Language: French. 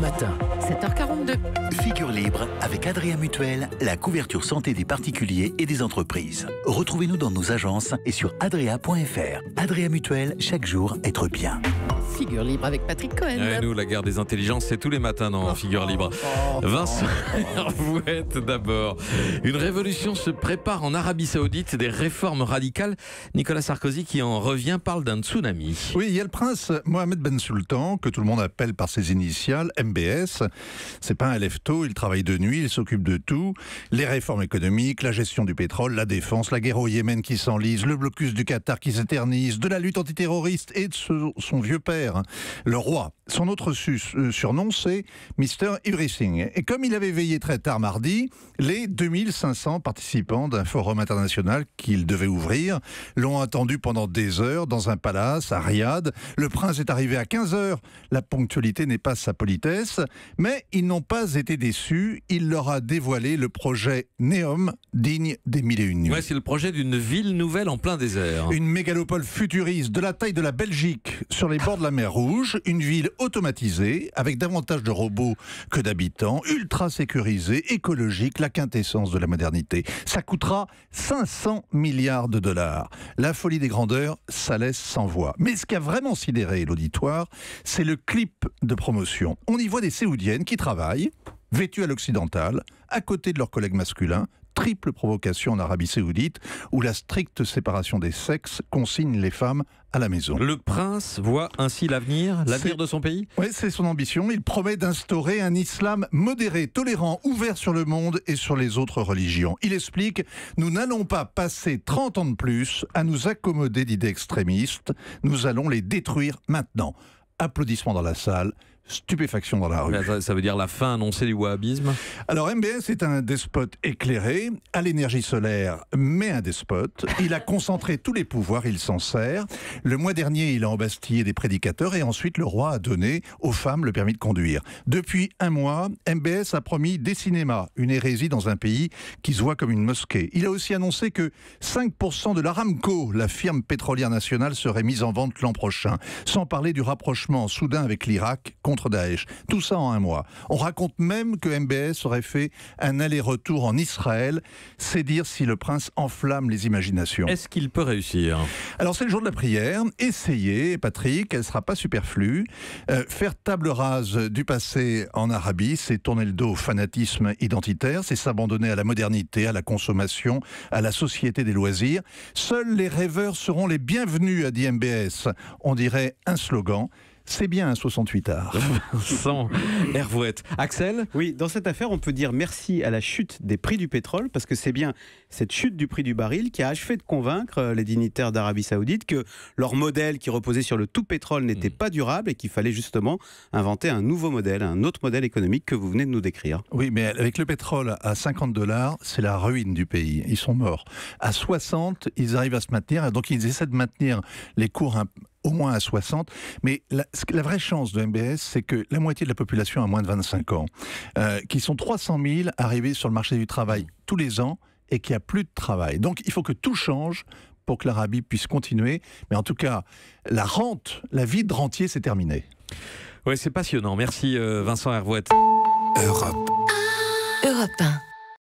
matin. 7h42. Figure libre avec Adria Mutuelle, la couverture santé des particuliers et des entreprises. Retrouvez-nous dans nos agences et sur adria.fr. Adria Mutuelle, chaque jour être bien. Figure libre avec Patrick Cohen. Et nous, la guerre des intelligences, c'est tous les matins dans Figure libre. Vincent Hervouette d'abord. Une révolution se prépare en Arabie Saoudite, des réformes radicales. Nicolas Sarkozy qui en revient parle d'un tsunami. Oui, il y a le prince Mohamed Ben Sultan, que tout le monde appelle par ses initiales, MBS. C'est pas un lève-tôt, il travaille de nuit, il s'occupe de tout. Les réformes économiques, la gestion du pétrole, la défense, la guerre au Yémen qui s'enlise, le blocus du Qatar qui s'éternise, de la lutte antiterroriste et de son vieux père, le roi. Son autre surnom, c'est Mr. Everything. Et comme il avait veillé très tard mardi, les 2500 participants d'un forum international qu'il devait ouvrir l'ont attendu pendant des heures dans un palace à Riyad. Le prince est arrivé à 15h. La ponctualité n'est pas sa politesse, mais ils n'ont pas été déçus. Il leur a dévoilé le projet Neom, digne des 1001 nuits. Ouais, c'est le projet d'une ville nouvelle en plein désert. Une mégalopole futuriste de la taille de la Belgique sur les bords de la mer Rouge, une ville automatisée avec davantage de robots que d'habitants, ultra sécurisée, écologique, la quintessence de la modernité. Ça coûtera 500 milliards de dollars. La folie des grandeurs, ça laisse sans voix. Mais ce qui a vraiment sidéré l'auditoire, c'est le clip de promotion. On y voit des Séoudiennes qui travaillent, vêtues à l'occidental, à côté de leurs collègues masculins. Triple provocation en Arabie Saoudite, où la stricte séparation des sexes consigne les femmes à la maison. Le prince voit ainsi l'avenir de son pays ? Oui, c'est son ambition. Il promet d'instaurer un islam modéré, tolérant, ouvert sur le monde et sur les autres religions. Il explique « Nous n'allons pas passer 30 ans de plus à nous accommoder d'idées extrémistes. Nous allons les détruire maintenant. » Applaudissements dans la salle. Stupéfaction dans la rue. Ça veut dire la fin annoncée du wahhabisme ? Alors MBS est un despote éclairé, à l'énergie solaire, mais un despote. Il a concentré tous les pouvoirs, il s'en sert. Le mois dernier, il a embastillé des prédicateurs et ensuite le roi a donné aux femmes le permis de conduire. Depuis un mois, MBS a promis des cinémas, une hérésie dans un pays qui se voit comme une mosquée. Il a aussi annoncé que 5% de l'Aramco, la firme pétrolière nationale, serait mise en vente l'an prochain. Sans parler du rapprochement soudain avec l'Irak contre Daesh. Tout ça en un mois. On raconte même que MBS aurait fait un aller-retour en Israël. C'est dire si le prince enflamme les imaginations. Est-ce qu'il peut réussir ? Alors c'est le jour de la prière. Essayez, Patrick, elle ne sera pas superflue. Faire table rase du passé en Arabie, c'est tourner le dos au fanatisme identitaire, c'est s'abandonner à la modernité, à la consommation, à la société des loisirs. Seuls les rêveurs seront les bienvenus, a dit MBS. On dirait un slogan. C'est bien un 68 art. Vincent Hervouette. Axel ? Oui, dans cette affaire, on peut dire merci à la chute des prix du pétrole, parce que c'est bien cette chute du prix du baril qui a achevé de convaincre les dignitaires d'Arabie Saoudite que leur modèle qui reposait sur le tout pétrole n'était pas durable et qu'il fallait justement inventer un nouveau modèle, un autre modèle économique que vous venez de nous décrire. Oui, mais avec le pétrole à $50, c'est la ruine du pays. Ils sont morts. À 60, ils arrivent à se maintenir, et donc ils essaient de maintenir les cours au moins à 60, mais la vraie chance de MBS, c'est que la moitié de la population a moins de 25 ans, qui sont 300 000 arrivés sur le marché du travail tous les ans et qui a plus de travail. Donc il faut que tout change pour que l'Arabie puisse continuer, mais en tout cas, la vie de rentier, c'est terminé. Oui, c'est passionnant. Merci Vincent Hervouette. Europe 1.